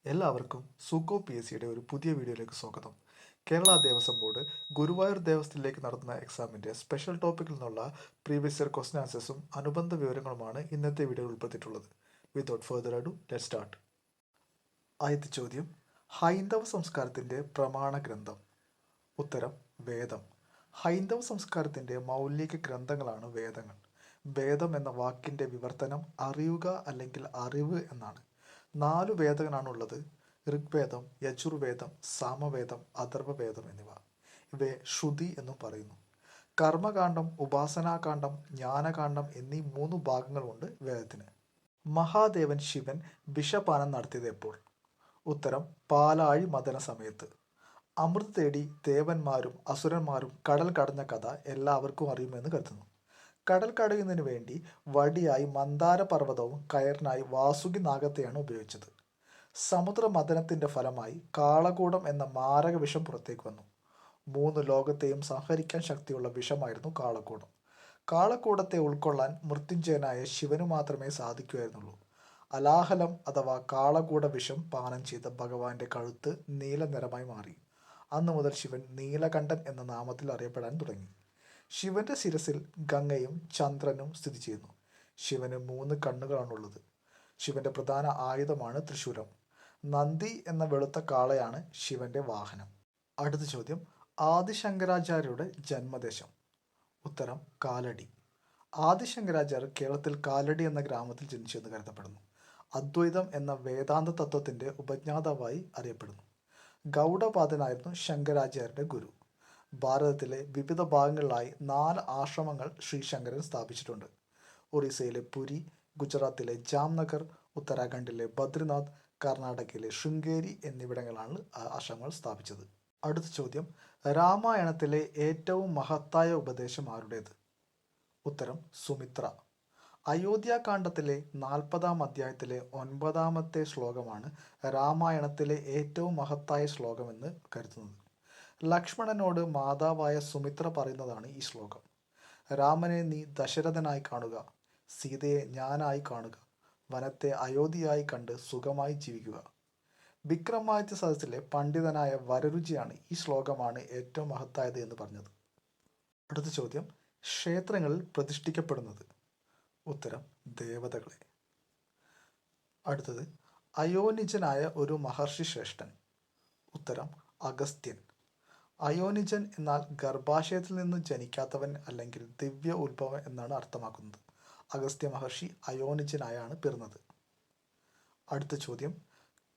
എല്ലാവർക്കും സുക്കോ P S സിയുടെ ഒരു പുതിയ വീഡിയോയിലേക്ക് സ്വാഗതം. കേരള ദേവസ്വം ബോർഡ് ഗുരുവായൂർ ദേവസ്ഥത്തിലേക്ക് നടത്തുന്ന എക്സാമിൻ്റെ സ്പെഷ്യൽ ടോപ്പിക്കിൽ നിന്നുള്ള പ്രീവിയസ് ഇയർ ക്വസ്റ്റൻ ആൻസേഴ്സും അനുബന്ധ വിവരങ്ങളുമാണ് ഇന്നത്തെ വീഡിയോയിൽ ഉൾപ്പെടുത്തിയിട്ടുള്ളത്. Without further ado let start. ആദ്യത്തെ ചോദ്യം, ഹൈന്ദവ സംസ്കാരത്തിൻ്റെ പ്രമാണ ഗ്രന്ഥം. ഉത്തരം വേദം. ഹൈന്ദവ സംസ്കാരത്തിൻ്റെ മൗലിക ഗ്രന്ഥങ്ങളാണ് വേദങ്ങൾ. വേദം എന്ന വാക്കിൻ്റെ വിവർത്തനം അറിയുക അല്ലെങ്കിൽ അറിവ് എന്നാണ്. 4 വേദങ്ങളാണുള്ളത്: ഋഗ്വേദം, യജുർവേദം, സാമവേദം, അഥർവവേദം എന്നിവ. ഇവയെ ശ്രുതി എന്നും പറയുന്നു. കർമ്മകാന്ഡം, ഉപാസനാകാന്ഡം, ജ്ഞാനകാന്ഡം എന്നീ 3 ഭാഗങ്ങളുണ്ട് വേദത്തിന്. മഹാദേവൻ ശിവൻ വിഷപാനം നടത്തിയത് എപ്പോൾ? ഉത്തരം പാലാഴി മഥന സമയത്ത്. അമൃത് തേടി ദേവന്മാരും അസുരന്മാരും കടൽ കടഞ്ഞ കഥ എല്ലാവർക്കും അറിയുമെന്ന് കരുതുന്നു. കടൽ കടയുന്നതിന് വേണ്ടി വടിയായി മന്ദാര പർവ്വതവും കയറിനായി വാസുകി നാഗത്തെയാണ് ഉപയോഗിച്ചത്. സമുദ്രമഥനത്തിൻ്റെ ഫലമായി കാളകൂടം എന്ന മാരക വിഷം പുറത്തേക്ക് വന്നു. 3 ലോകത്തെയും സംഹരിക്കാൻ ശക്തിയുള്ള വിഷമായിരുന്നു കാളകൂടം. കാളകൂടത്തെ ഉൾക്കൊള്ളാൻ മൃത്യുഞ്ജയനായ ശിവനു മാത്രമേ സാധിക്കുമായിരുന്നുള്ളൂ. അലാഹലം അഥവാ കാളകൂട വിഷം പാനം ചെയ്ത ഭഗവാന്റെ കഴുത്ത് നീല നിറമായി മാറി. അന്നു മുതൽ ശിവൻ നീലകണ്ഠൻ എന്ന നാമത്തിൽ അറിയപ്പെടാൻ തുടങ്ങി. ശിവന്റെ ശിരസിൽ ഗംഗയും ചന്ദ്രനും സ്ഥിതി ചെയ്യുന്നു. ശിവന് 3 കണ്ണുകളാണുള്ളത്. ശിവന്റെ പ്രധാന ആയുധമാണ് ത്രിശൂലം. നന്ദി എന്ന വെളുത്ത കാളയാണ് ശിവന്റെ വാഹനം. അടുത്ത ചോദ്യം, ആദിശങ്കരാചാര്യരുടെ ജന്മദേശം. ഉത്തരം കാലടി. ആദിശങ്കരാചാര്യർ കേരളത്തിൽ കാലടി എന്ന ഗ്രാമത്തിൽ ജനിച്ചെന്ന് കരുതപ്പെടുന്നു. അദ്വൈതം എന്ന വേദാന്ത തത്വത്തിന്റെ ഉപജ്ഞാതാവായി അറിയപ്പെടുന്നു. ഗൗഡപാദനായിരുന്നു ശങ്കരാചാര്യരുടെ ഗുരു. ഭാരതത്തിലെ വിവിധ ഭാഗങ്ങളിലായി 4 ആശ്രമങ്ങൾ ശ്രീ ശങ്കരൻ സ്ഥാപിച്ചിട്ടുണ്ട്. ഒറീസയിലെ പുരി, ഗുജറാത്തിലെ ജാംനഗർ, ഉത്തരാഖണ്ഡിലെ ബദ്രിനാഥ്, കർണാടകയിലെ ശൃംഗേരി എന്നിവിടങ്ങളിലാണ് ആശ്രമങ്ങൾ സ്ഥാപിച്ചത്. അടുത്ത ചോദ്യം, രാമായണത്തിലെ ഏറ്റവും മഹത്തായ ഉപദേശം ആരുടേത്? ഉത്തരം സുമിത്ര. അയോധ്യാകാന്ഡത്തിലെ 40-ാം അധ്യായത്തിലെ 9-ാമത്തെ ശ്ലോകമാണ് രാമായണത്തിലെ ഏറ്റവും മഹത്തായ ശ്ലോകമെന്ന് കരുതുന്നത്. ലക്ഷ്മണനോട് മാതാവായ സുമിത്ര പറയുന്നതാണ് ഈ ശ്ലോകം. രാമനെ നീ ദശരഥനായി കാണുക, സീതയെ ഞാനായി കാണുക, വനത്തെ അയോധ്യയായി കണ്ട് സുഖമായി ജീവിക്കുക. വിക്രമാദിത്യ സദസ്സിലെ പണ്ഡിതനായ വരരുചിയാണ് ഈ ശ്ലോകമാണ് ഏറ്റവും മഹത്തായത് എന്ന് പറഞ്ഞത്. അടുത്ത ചോദ്യം, ക്ഷേത്രങ്ങളിൽ പ്രതിഷ്ഠിക്കപ്പെടുന്നത്. ഉത്തരം ദേവതകളെ. അടുത്തത്, അയോനിജനായ ഒരു മഹർഷി ശ്രേഷ്ഠൻ. ഉത്തരം അഗസ്ത്യൻ. അയോനിജൻ എന്നാൽ ഗർഭാശയത്തിൽ നിന്ന് ജനിക്കാത്തവൻ അല്ലെങ്കിൽ ദിവ്യ ഉത്ഭവം എന്നാണ് അർത്ഥമാക്കുന്നത്. അഗസ്ത്യ മഹർഷി അയോനിജനായാണ് പിറന്നത്. അടുത്ത ചോദ്യം,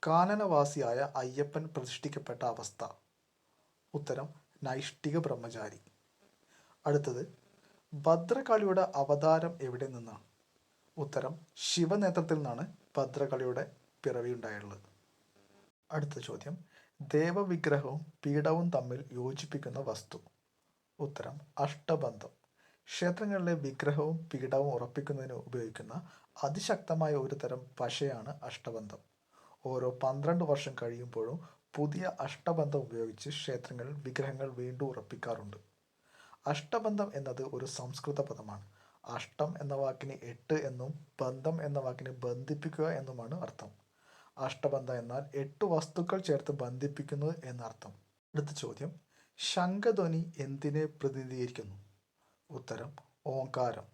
കാനനവാസിയായ അയ്യപ്പൻ പ്രതിഷ്ഠിക്കപ്പെട്ട അവസ്ഥ. ഉത്തരം നൈഷ്ഠിക ബ്രഹ്മചാരി. അടുത്തത്, ഭദ്രകാളിയുടെ അവതാരം എവിടെ നിന്നാണ്? ഉത്തരം ശിവനേത്രത്തിൽ നിന്നാണ് ഭദ്രകാളിയുടെ പിറവിയുണ്ടായുള്ളത്. അടുത്ത ചോദ്യം, ദേവവിഗ്രഹവും പീഠവും തമ്മിൽ യോജിപ്പിക്കുന്ന വസ്തു. ഉത്തരം അഷ്ടബന്ധം. ക്ഷേത്രങ്ങളിലെ വിഗ്രഹവും പീഠവും ഉറപ്പിക്കുന്നതിന് ഉപയോഗിക്കുന്ന അതിശക്തമായ ഒരു തരം പശയാണ് അഷ്ടബന്ധം. ഓരോ 12 വർഷം കഴിയുമ്പോഴും പുതിയ അഷ്ടബന്ധം ഉപയോഗിച്ച് ക്ഷേത്രങ്ങളിൽ വിഗ്രഹങ്ങൾ വീണ്ടും ഉറപ്പിക്കാറുണ്ട്. അഷ്ടബന്ധം എന്നത് ഒരു സംസ്കൃത പദമാണ്. അഷ്ടം എന്ന വാക്കിന് 8 എന്നും ബന്ധം എന്ന വാക്കിന് ബന്ധിപ്പിക്കുക എന്നുമാണ് അർത്ഥം. അഷ്ടബന്ധം എന്നാൽ 8 വസ്തുക്കൾ ചേർത്ത് ബന്ധിപ്പിക്കുന്നത് എന്നർത്ഥം. അടുത്ത ചോദ്യം, ശംഖധ്വനി എന്തിനെ പ്രതിനിധീകരിക്കുന്നു? ഉത്തരം ഓംകാരം.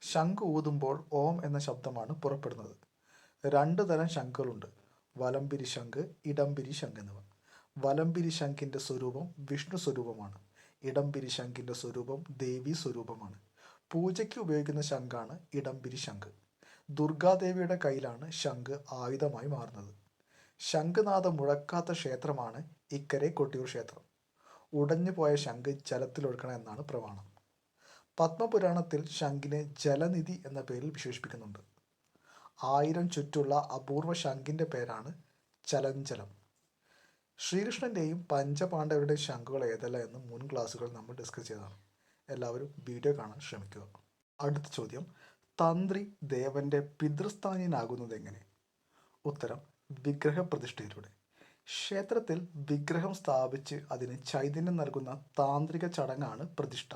ശംഖ് ഊതുമ്പോൾ ഓം എന്ന ശബ്ദമാണ് പുറപ്പെടുന്നത്. 2 തരം ശംഖുകളുണ്ട്: വലംപിരി ശംഖ്, ഇടംപിരി ശംഖ് എന്നിവ. വലംപിരി ശംഖിൻ്റെ സ്വരൂപം വിഷ്ണു സ്വരൂപമാണ്. ഇടംപിരി ശംഖിൻ്റെ സ്വരൂപം ദേവി സ്വരൂപമാണ്. പൂജയ്ക്ക് ഉപയോഗിക്കുന്ന ശംഖാണ് ഇടംപിരി ശംഖ്. ദുർഗാദേവിയുടെ കയ്യിലാണ് ശംഖ് ആയുധമായി മാറുന്നത്. ശംഖനാഥം മുഴക്കാത്ത ക്ഷേത്രമാണ് ഇക്കരെ കൊട്ടിയൂർ ക്ഷേത്രം. ഉടഞ്ഞുപോയ ശംഖ് ജലത്തിലൊഴുക്കണം എന്നാണ് പ്രമാണം. പത്മപുരാണത്തിൽ ശംഖിനെ ജലനിധി എന്ന പേരിൽ വിശേഷിപ്പിക്കുന്നുണ്ട്. 1000 ചുറ്റുള്ള അപൂർവ ശംഖിൻ്റെ പേരാണ് ചലഞ്ചലം. ശ്രീകൃഷ്ണൻ്റെയും പഞ്ചപാണ്ഡവരുടെയും ശംഖുകൾ ഏതെല്ലാം എന്ന് മുൻ ക്ലാസ്സുകൾ നമ്മൾ ഡിസ്കസ് ചെയ്തതാണ്. എല്ലാവരും വീഡിയോ കാണാൻ ശ്രമിക്കുക. അടുത്ത ചോദ്യം, തന്ത്രി ദേവന്റെ പിതൃസ്ഥാനീയനാകുന്നത് എങ്ങനെ? ഉത്തരം വിഗ്രഹപ്രതിഷ്ഠയിലൂടെ. ക്ഷേത്രത്തിൽ വിഗ്രഹം സ്ഥാപിച്ച് അതിന് ചൈതന്യം നൽകുന്ന താന്ത്രിക ചടങ്ങാണ് പ്രതിഷ്ഠ.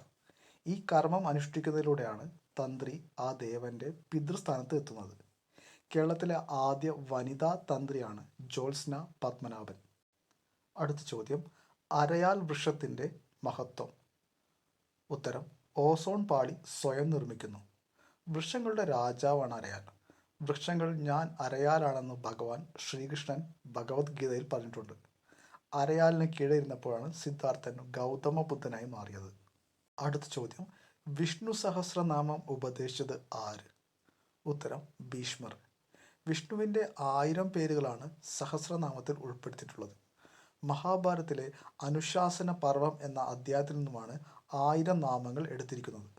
ഈ കർമ്മം അനുഷ്ഠിക്കുന്നതിലൂടെയാണ് തന്ത്രി ആ ദേവന്റെ പിതൃസ്ഥാനത്ത് എത്തുന്നത്. കേരളത്തിലെ ആദ്യ വനിതാ തന്ത്രിയാണ് ജ്യോത്സ്ന പത്മനാഭൻ. അടുത്ത ചോദ്യം, അരയാൽ വൃക്ഷത്തിൻ്റെ മഹത്വം. ഉത്തരം, ഓസോൺ പാളി സ്വയം നിർമ്മിക്കുന്നു. വൃക്ഷങ്ങളുടെ രാജാവാണ് അരയാൽ. വൃക്ഷങ്ങൾ ഞാൻ അരയാലാണെന്ന് ഭഗവാൻ ശ്രീകൃഷ്ണൻ ഭഗവത്ഗീതയിൽ പറഞ്ഞിട്ടുണ്ട്. അരയാലിന് കീഴയിരുന്നപ്പോഴാണ് സിദ്ധാർത്ഥൻ ഗൗതമ ബുദ്ധനായി മാറിയത്. അടുത്ത ചോദ്യം, വിഷ്ണു സഹസ്രനാമം ഉപദേശിച്ചത് ആര്? ഉത്തരം, ഭീഷ്മർ. വിഷ്ണുവിൻ്റെ 1000 പേരുകളാണ് സഹസ്രനാമത്തിൽ ഉൾപ്പെടുത്തിയിട്ടുള്ളത്. മഹാഭാരതത്തിലെ അനുശാസന പർവം എന്ന അധ്യായത്തിൽ നിന്നുമാണ് 1000 നാമങ്ങൾ എടുത്തിരിക്കുന്നത്.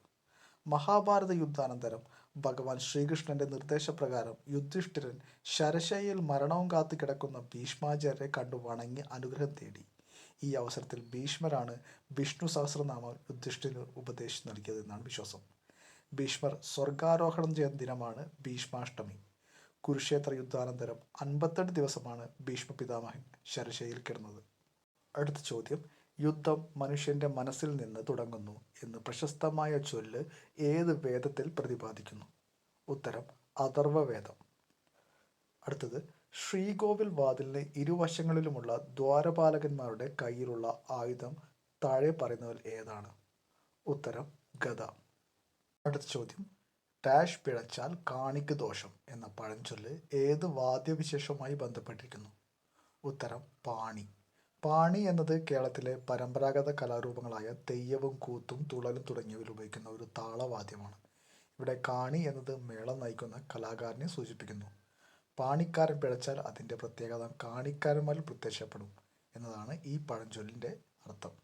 മഹാഭാരത യുദ്ധാനന്തരം ഭഗവാൻ ശ്രീകൃഷ്ണന്റെ നിർദ്ദേശപ്രകാരം യുധിഷ്ഠിരൻ ശരശയ്യയിൽ മരണവും കാത്തു കിടക്കുന്ന ഭീഷ്മാചാര്യരെ കണ്ടു വണങ്ങി അനുഗ്രഹം തേടി. ഈ അവസരത്തിൽ ഭീഷ്മരാണ് വിഷ്ണു സഹസ്രനാമം യുധിഷ്ഠിരന് ഉപദേശിച്ച് നൽകിയതെന്നാണ് വിശ്വാസം. ഭീഷ്മർ സ്വർഗാരോഹണം ചെയ്യുന്ന ദിനമാണ് ഭീഷ്മാഷ്ടമി. കുരുക്ഷേത്ര യുദ്ധാനന്തരം 58 ദിവസമാണ് ഭീഷ്മ പിതാമഹൻ ശരശയ്യയിൽ കിടന്നത്. അടുത്ത ചോദ്യം, യുദ്ധം മനുഷ്യന്റെ മനസ്സിൽ നിന്ന് തുടങ്ങുന്നു എന്ന് പ്രശസ്തമായ ചൊല്ല് ഏത് വേദത്തിൽ പ്രതിപാദിക്കുന്നു? ഉത്തരം, അഥർവവേദം. അടുത്തത്, ശ്രീകോവിൽ വാതിലിന് ഇരുവശങ്ങളിലുമുള്ള ദ്വാരപാലകന്മാരുടെ കയ്യിലുള്ള ആയുധം താഴെ പറയുന്നവൽ ഏതാണ്? ഉത്തരം, ഗദ. അടുത്ത ചോദ്യം, ഡാഷ് പിഴച്ചാൽ കാണിക്ക് ദോഷം എന്ന പഴഞ്ചൊല്ല് ഏത് വാദ്യവിശേഷവുമായി ബന്ധപ്പെട്ടിരിക്കുന്നു? ഉത്തരം, പാണി. പാണി എന്നത് കേരളത്തിലെ പരമ്പരാഗത കലാരൂപങ്ങളായ തെയ്യവും കൂത്തും തുള്ളലും തുടങ്ങിയവയിൽ ഉപയോഗിക്കുന്ന ഒരു താളവാദ്യമാണ്. ഇവിടെ കാണി എന്നത് മേളം നയിക്കുന്ന കലാകാരനെ സൂചിപ്പിക്കുന്നു. പാണിക്കാരൻ പിഴച്ചാൽ അതിൻ്റെ പ്രത്യേകത കാണിക്കാരന്മാരിൽ പ്രത്യക്ഷപ്പെടും എന്നതാണ് ഈ പഴഞ്ചൊല്ലിൻ്റെ അർത്ഥം.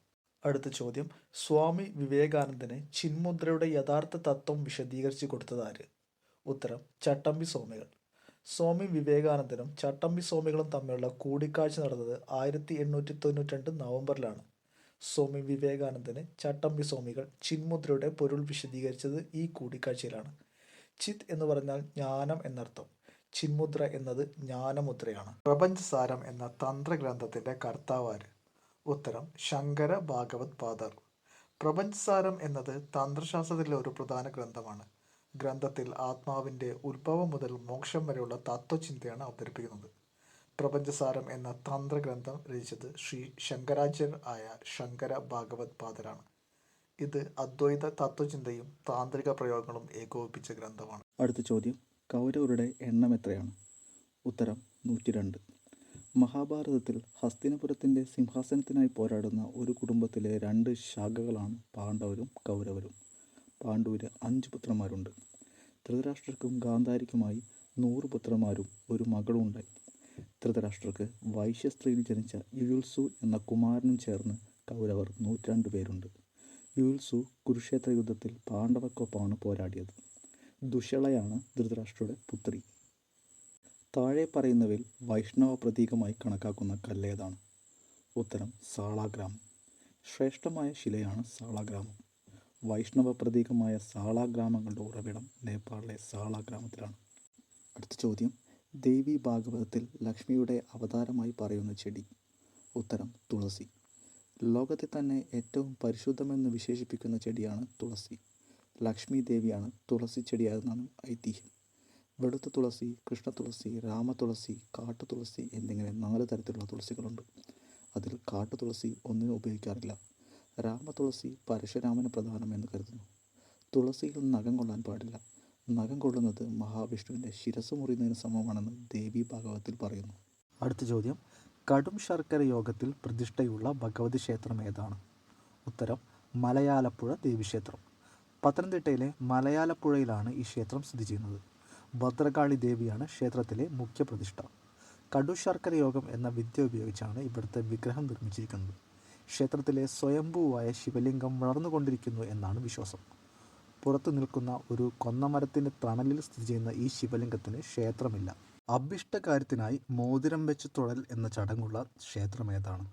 അടുത്ത ചോദ്യം, സ്വാമി വിവേകാനന്ദന് ചിന്മുദ്രയുടെ യഥാർത്ഥ തത്വം വിശദീകരിച്ചു കൊടുത്തതാര്? ഉത്തരം, ചട്ടമ്പി സ്വാമികൾ. സ്വാമി വിവേകാനന്ദനും ചട്ടമ്പി സ്വാമികളും തമ്മിലുള്ള കൂടിക്കാഴ്ച നടന്നത് 1892 നവംബറിലാണ്. സ്വാമി വിവേകാനന്ദന് ചട്ടമ്പി സ്വാമികൾ ചിന്മുദ്രയുടെ പൊരുൾ വിശദീകരിച്ചത് ഈ കൂടിക്കാഴ്ചയിലാണ്. ചിത് എന്ന് പറഞ്ഞാൽ ജ്ഞാനം എന്നർത്ഥം. ചിന്മുദ്ര എന്നത് ജ്ഞാനമുദ്രയാണ്. പ്രപഞ്ചസാരം എന്ന തന്ത്രഗ്രന്ഥത്തിൻ്റെ കർത്താവാര്? ഉത്തരം, ശങ്കര ഭാഗവത് പാദർ. പ്രപഞ്ചസാരം എന്നത് തന്ത്രശാസ്ത്രത്തിലെ ഒരു പ്രധാന ഗ്രന്ഥമാണ്. ഗ്രന്ഥത്തിൽ ആത്മാവിൻ്റെ ഉത്ഭവം മുതൽ മോക്ഷം വരെയുള്ള തത്വചിന്തയാണ് അവതരിപ്പിക്കുന്നത്. പ്രപഞ്ചസാരം എന്ന തന്ത്രഗ്രന്ഥം രചിച്ചത് ശ്രീ ശങ്കരാചാര്യർ ആയ ശങ്കര ഭാഗവത് പാദരാണ്. ഇത് അദ്വൈത തത്വചിന്തയും താന്ത്രിക പ്രയോഗങ്ങളും ഏകോപിപ്പിച്ച ഗ്രന്ഥമാണ്. അടുത്ത ചോദ്യം, കൗരവരുടെ എണ്ണം എത്രയാണ്? ഉത്തരം, 102. മഹാഭാരതത്തിൽ ഹസ്തിനപുരത്തിൻ്റെ സിംഹാസനത്തിനായി പോരാടുന്ന ഒരു കുടുംബത്തിലെ 2 ശാഖകളാണ് പാണ്ഡവരും കൗരവരും. പാണ്ഡുവിന് 5 പുത്രന്മാരുണ്ട്. ധൃതരാഷ്ട്രർക്കും ഗാന്ധാരിക്കുമായി 100 പുത്രന്മാരും ഒരു മകളും ഉണ്ടായി. ധൃതരാഷ്ട്രർക്ക് വൈശ്യസ്ത്രീയിൽ ജനിച്ച യുയുത്സു എന്ന കുമാരനും ചേർന്ന് കൗരവർ 102 പേരുണ്ട്. യുയുത്സു കുരുക്ഷേത്ര യുദ്ധത്തിൽ പാണ്ഡവർക്കൊപ്പമാണ് പോരാടിയത്. ദുശ്ശളയാണ് ധൃതരാഷ്ട്രയുടെ പുത്രി. താഴെ പറയുന്നവയിൽ വൈഷ്ണവ പ്രതീകമായി കണക്കാക്കുന്ന കല്ലേതാണ്? ഉത്തരം, സാളാഗ്രാമം. ശ്രേഷ്ഠമായ ശിലയാണ് സാളാഗ്രാമം. വൈഷ്ണവ പ്രതീകമായ സാളാഗ്രാമങ്ങളുടെ ഉറവിടം നേപ്പാളിലെ സാളാഗ്രാമത്തിലാണ്. അടുത്ത ചോദ്യം, ദേവി ഭാഗവതത്തിൽ ലക്ഷ്മിയുടെ അവതാരമായി പറയുന്ന ചെടി? ഉത്തരം, തുളസി. ലോകത്തെ തന്നെ ഏറ്റവും പരിശുദ്ധമെന്ന് വിശേഷിപ്പിക്കുന്ന ചെടിയാണ് തുളസി. ലക്ഷ്മി ദേവിയാണ് തുളസി ചെടിയാണെന്നാണ് ഐതിഹ്യം. വെളുത്ത തുളസി, കൃഷ്ണതുളസി, രാമതുളസി, കാട്ടുതുളസി എന്നിങ്ങനെ 4 തരത്തിലുള്ള തുളസികളുണ്ട്. അതിൽ കാട്ടുതുളസി ഒന്നിനും ഉപയോഗിക്കാറില്ല. രാമതുളസി പരശുരാമന് പ്രധാനമെന്ന് കരുതുന്നു. തുളസിയിൽ നഖം കൊള്ളാൻ പാടില്ല. നഖം കൊള്ളുന്നത് മഹാവിഷ്ണുവിൻ്റെ ശിരസ് മുറിയുന്നതിന് സമമാണെന്ന് ദേവി ഭാഗവതത്തിൽ പറയുന്നു. അടുത്ത ചോദ്യം, കടും ശർക്കര യോഗത്തിൽ പ്രതിഷ്ഠയുള്ള ഭഗവതി ക്ഷേത്രം ഏതാണ്? ഉത്തരം, മലയാലപ്പുഴ ദേവീക്ഷേത്രം. പത്തനംതിട്ടയിലെ മലയാലപ്പുഴയിലാണ് ഈ ക്ഷേത്രം സ്ഥിതി ചെയ്യുന്നത്. ഭദ്രകാളി ദേവിയാണ് ക്ഷേത്രത്തിലെ മുഖ്യ പ്രതിഷ്ഠ. കടു ശർക്കര യോഗം എന്ന വിദ്യ ഉപയോഗിച്ചാണ് ഇവിടുത്തെ വിഗ്രഹം നിർമ്മിച്ചിരിക്കുന്നത്. ക്ഷേത്രത്തിലെ സ്വയംഭൂവായ ശിവലിംഗം വളർന്നുകൊണ്ടിരിക്കുന്നു എന്നാണ് വിശ്വാസം. പുറത്തു നിൽക്കുന്ന ഒരു കൊന്നമരത്തിൻ്റെ തണലിൽ സ്ഥിതി ചെയ്യുന്ന ഈ ശിവലിംഗത്തിന് ക്ഷേത്രമില്ല. അഭിഷ്ടകാര്യത്തിനായി മോതിരം വെച്ച് തൊഴൽ എന്ന ചടങ്ങുള്ള ക്ഷേത്രം ഏതാണ്?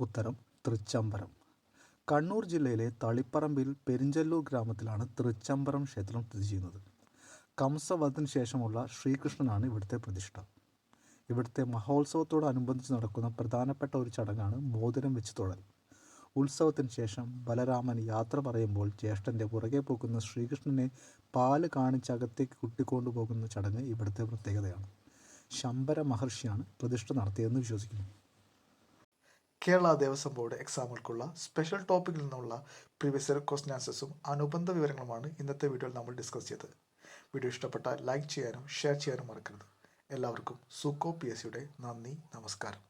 ഉത്തരം, തൃച്ചംബരം. കണ്ണൂർ ജില്ലയിലെ തളിപ്പറമ്പിൽ പെരിഞ്ചല്ലൂർ ഗ്രാമത്തിലാണ് തൃച്ചംബരം ക്ഷേത്രം സ്ഥിതി ചെയ്യുന്നത്. കംസവധത്തിന് ശേഷമുള്ള ശ്രീകൃഷ്ണനാണ് ഇവിടുത്തെ പ്രതിഷ്ഠ. ഇവിടുത്തെ മഹോത്സവത്തോടനുബന്ധിച്ച് നടക്കുന്ന പ്രധാനപ്പെട്ട ഒരു ചടങ്ങാണ് മോതിരം വെച്ച് തൊഴൽ. ഉത്സവത്തിന് ശേഷം ബലരാമൻ യാത്ര പറയുമ്പോൾ ജ്യേഷ്ഠൻ്റെ പുറകെ പോകുന്ന ശ്രീകൃഷ്ണനെ പാല് കാണിച്ചകത്തേക്ക് കൂട്ടിക്കൊണ്ടുപോകുന്ന ചടങ്ങ് ഇവിടുത്തെ പ്രത്യേകതയാണ്. ശമ്പര മഹർഷിയാണ് പ്രതിഷ്ഠ നടത്തിയതെന്ന് വിശ്വസിക്കുന്നു. കേരള ദേവസ്വം ബോർഡ് എക്സാമുകൾക്കുള്ള സ്പെഷ്യൽ ടോപ്പിക്കിൽ നിന്നുള്ള പ്രീവിയസ് ഇയർ ക്വസ്റ്റ്യൻ ആൻസേഴ്സും അനുബന്ധ വിവരങ്ങളുമാണ് ഇന്നത്തെ വീഡിയോയിൽ നമ്മൾ ഡിസ്കസ് ചെയ്തത്. വീഡിയോ ഇഷ്ടപ്പെട്ടാൽ ലൈക്ക് ചെയ്യാനും ഷെയർ ചെയ്യാനും മറക്കരുത്. എല്ലാവർക്കും സുക്കോ PSCയുടെ നന്ദി, നമസ്കാരം.